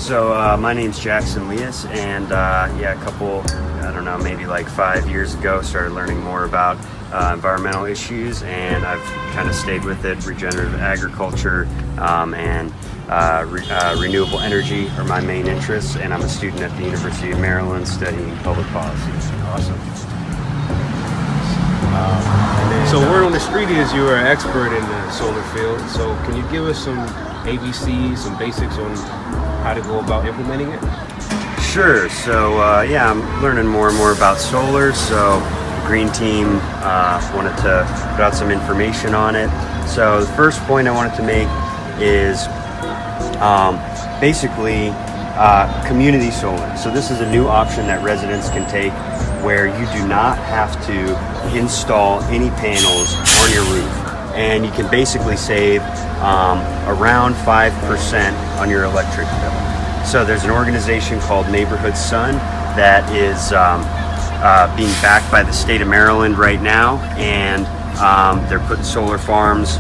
So my name's Jackson Leas, and maybe like 5 years ago, started learning more about environmental issues, and I've kind of stayed with it. Regenerative agriculture and renewable energy are my main interests, and I'm a student at the University of Maryland studying public policy. Awesome. So word on the street is you're an expert in the solar field. So can you give us some ABCs, some basics on how to go about implementing it? Sure. So I'm learning more and more about solar. So the Green Team wanted to put out some information on it. So the first point I wanted to make is community solar. So this is a new option that residents can take where you do not have to install any panels on your roof, and you can basically save around 5% on your electric bill. So there's an organization called Neighborhood Sun that is being backed by the state of Maryland right now, and they're putting solar farms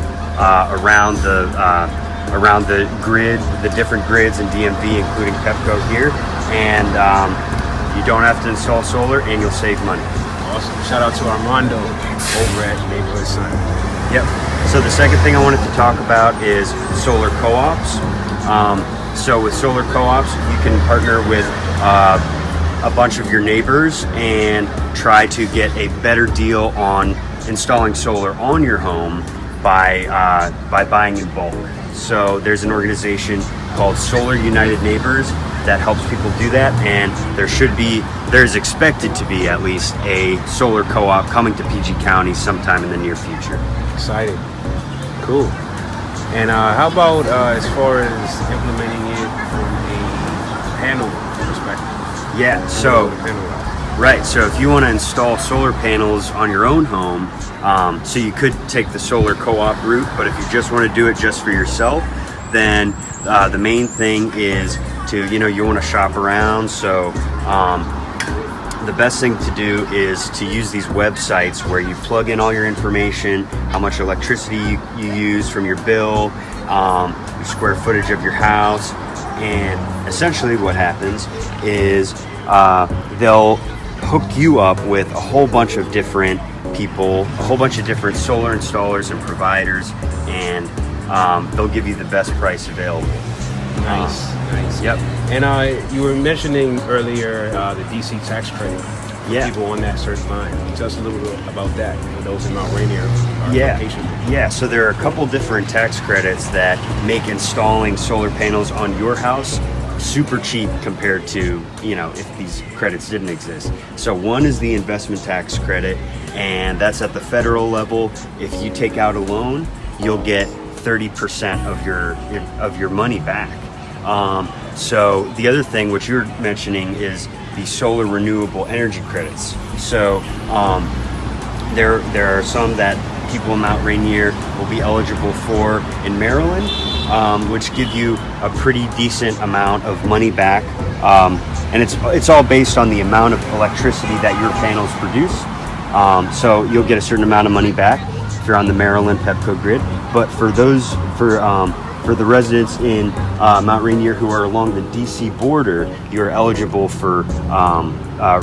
around the grid, the different grids in DMV, including Pepco here, and you don't have to install solar, and you'll save money. Awesome. Shout out to Armando over at Neighborhood Sun. Yep. So the second thing I wanted to talk about is solar co-ops. So with solar co-ops, you can partner with a bunch of your neighbors and try to get a better deal on installing solar on your home by buying in bulk. So there's an organization called Solar United Neighbors that helps people do that, and there's expected to be at least a solar co-op coming to PG County sometime in the near future. Exciting. Cool. And how about as far as implementing it from a panel perspective? Yeah, so if you want to install solar panels on your own home, so you could take the solar co-op route, but if you just want to do it just for yourself, then the main thing is you want to shop around. So the best thing to do is to use these websites where you plug in all your information, how much electricity you use from your bill, your square footage of your house, and essentially what happens is they'll hook you up with a whole bunch of different people, a whole bunch of different solar installers and providers, and they'll give you the best price available. Nice. Yep. And you were mentioning earlier the DC tax credit. Yeah. People on that certain line. Can you tell us a little bit about that for those in Mount Rainier location? Yeah. So there are a couple different tax credits that make installing solar panels on your house super cheap compared to, if these credits didn't exist. So one is the investment tax credit, and that's at the federal level. If you take out a loan, you'll get 30% of your money back. So the other thing which you're mentioning is the solar renewable energy credits. So there are some that people in Mount Rainier will be eligible for in Maryland, which give you a pretty decent amount of money back, and it's all based on the amount of electricity that your panels produce. So you'll get a certain amount of money back if you're on the Maryland Pepco grid. But for the residents in Mount Rainier who are along the DC border, you're eligible for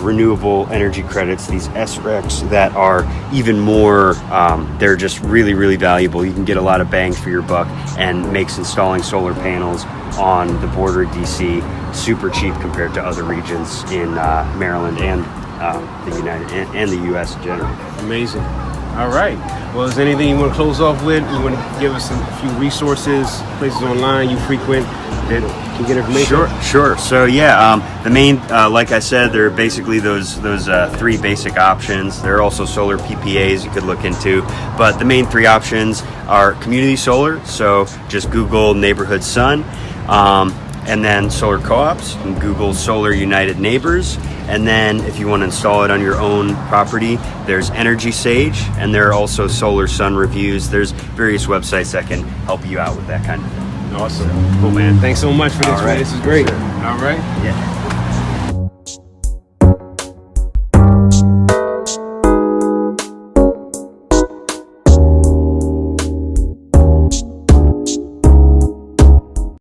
renewable energy credits, these SRECs that are even more, they're just really, really valuable. You can get a lot of bang for your buck, and makes installing solar panels on the border of DC super cheap compared to other regions in Maryland and the U.S. in general. Amazing. All right. Well, is there anything you want to close off with? You want to give us a few resources, places online you frequent that can get information? Sure. So the main, like I said, there are basically those three basic options. There are also solar PPAs you could look into, but the main three options are community solar. So just Google Neighborhood Sun, and then solar co-ops. You can Google Solar United Neighbors. And then if you want to install it on your own property, there's Energy Sage, and there are also Solar Sun reviews. There's various websites that can help you out with that kind of thing. Awesome. Cool, man. Thanks so much for this. All right. This is great. Sure. All right. Yeah.